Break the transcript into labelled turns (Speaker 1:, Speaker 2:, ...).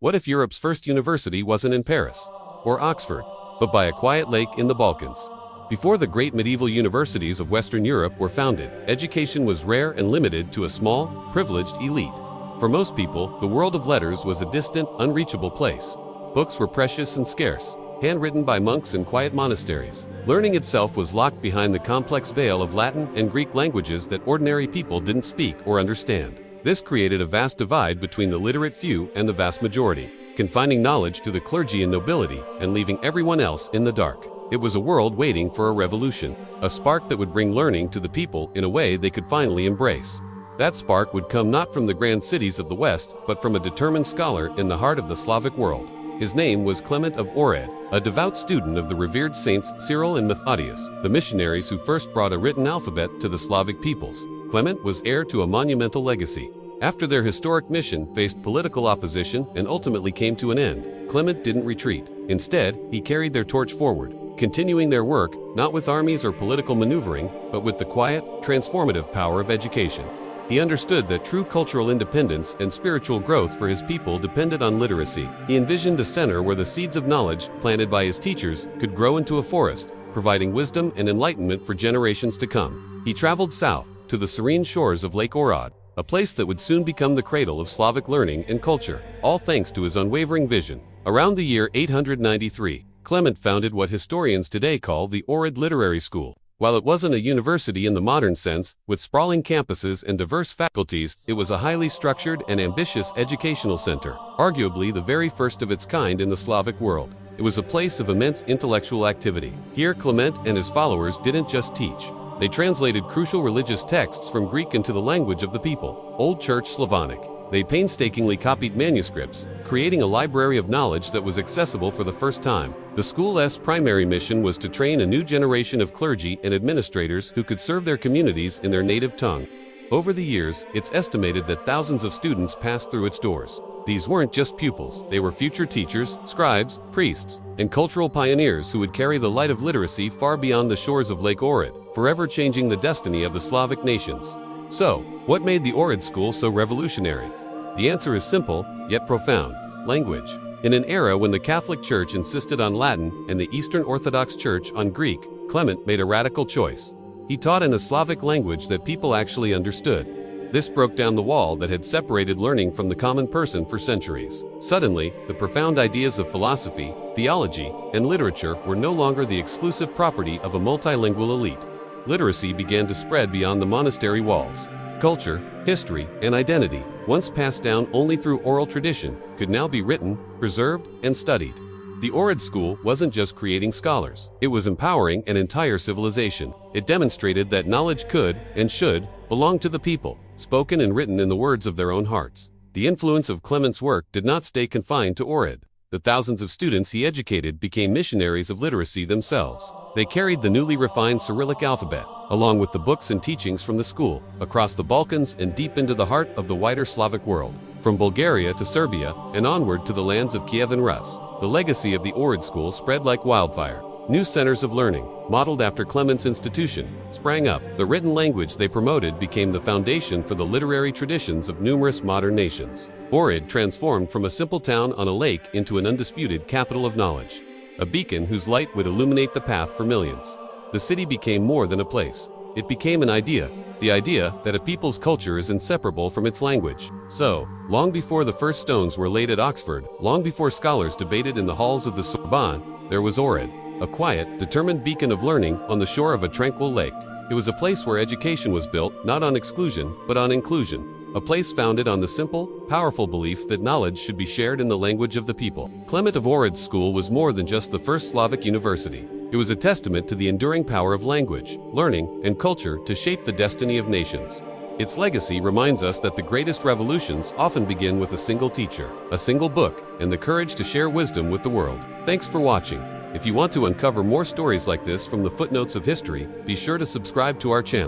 Speaker 1: What if Europe's first university wasn't in Paris or Oxford, but by a quiet lake in the Balkans? Before the great medieval universities of Western Europe were founded, education was rare and limited to a small, privileged elite. For most people, the world of letters was a distant, unreachable place. Books were precious and scarce, handwritten by monks in quiet monasteries. Learning itself was locked behind the complex veil of Latin and Greek languages that ordinary people didn't speak or understand. This created a vast divide between the literate few and the vast majority, confining knowledge to the clergy and nobility and leaving everyone else in the dark. It was a world waiting for a revolution, a spark that would bring learning to the people in a way they could finally embrace. That spark would come not from the grand cities of the West, but from a determined scholar in the heart of the Slavic world. His name was Clement of Ohrid, a devout student of the revered saints Cyril and Methodius, the missionaries who first brought a written alphabet to the Slavic peoples. Clement was heir to a monumental legacy. After their historic mission faced political opposition and ultimately came to an end, Clement didn't retreat. Instead, he carried their torch forward, continuing their work not with armies or political maneuvering, but with the quiet, transformative power of education. He understood that true cultural independence and spiritual growth for his people depended on literacy. He envisioned a center where the seeds of knowledge, planted by his teachers, could grow into a forest, providing wisdom and enlightenment for generations to come. He traveled south, to the serene shores of Lake Ohrid, a place that would soon become the cradle of Slavic learning and culture, all thanks to his unwavering vision. Around the year 893, Clement founded what historians today call the Ohrid Literary School. While it wasn't a university in the modern sense, with sprawling campuses and diverse faculties, it was a highly structured and ambitious educational center, arguably the very first of its kind in the Slavic world. It was a place of immense intellectual activity. Here, Clement and his followers didn't just teach. They translated crucial religious texts from Greek into the language of the people, Old Church Slavonic. They painstakingly copied manuscripts, creating a library of knowledge that was accessible for the first time. The school's primary mission was to train a new generation of clergy and administrators who could serve their communities in their native tongue. Over the years, it's estimated that thousands of students passed through its doors. These weren't just pupils, they were future teachers, scribes, priests, and cultural pioneers who would carry the light of literacy far beyond the shores of Lake Ohrid, forever changing the destiny of the Slavic nations. So, what made the Ohrid school so revolutionary? The answer is simple, yet profound: language. In an era when the Catholic Church insisted on Latin and the Eastern Orthodox Church on Greek, Clement made a radical choice. He taught in a Slavic language that people actually understood. This broke down the wall that had separated learning from the common person for centuries. Suddenly, the profound ideas of philosophy, theology, and literature were no longer the exclusive property of a multilingual elite. Literacy began to spread beyond the monastery walls. Culture, history, and identity, once passed down only through oral tradition, could now be written, preserved, and studied. The Ohrid school wasn't just creating scholars. It was empowering an entire civilization. It demonstrated that knowledge could, and should, belong to the people, spoken and written in the words of their own hearts. The influence of Clement's work did not stay confined to Ohrid. The thousands of students he educated became missionaries of literacy themselves. They carried the newly refined Cyrillic alphabet, along with the books and teachings from the school, across the Balkans and deep into the heart of the wider Slavic world. From Bulgaria to Serbia, and onward to the lands of Kiev and Rus, the legacy of the Ohrid school spread like wildfire. New centers of learning, modeled after Clement's institution, sprang up. The written language they promoted became the foundation for the literary traditions of numerous modern nations. Ohrid transformed from a simple town on a lake into an undisputed capital of knowledge, a beacon whose light would illuminate the path for millions. The city became more than a place. It became an idea, the idea that a people's culture is inseparable from its language. So, long before the first stones were laid at Oxford, long before scholars debated in the halls of the Sorbonne, there was Ohrid, a quiet, determined beacon of learning on the shore of a tranquil lake. It was a place where education was built not on exclusion, but on inclusion. A place founded on the simple, powerful belief that knowledge should be shared in the language of the people. Clement of Ohrid's school was more than just the first Slavic university. It was a testament to the enduring power of language, learning, and culture to shape the destiny of nations. Its legacy reminds us that the greatest revolutions often begin with a single teacher, a single book, and the courage to share wisdom with the world. Thanks for watching. If you want to uncover more stories like this from the footnotes of history, be sure to subscribe to our channel.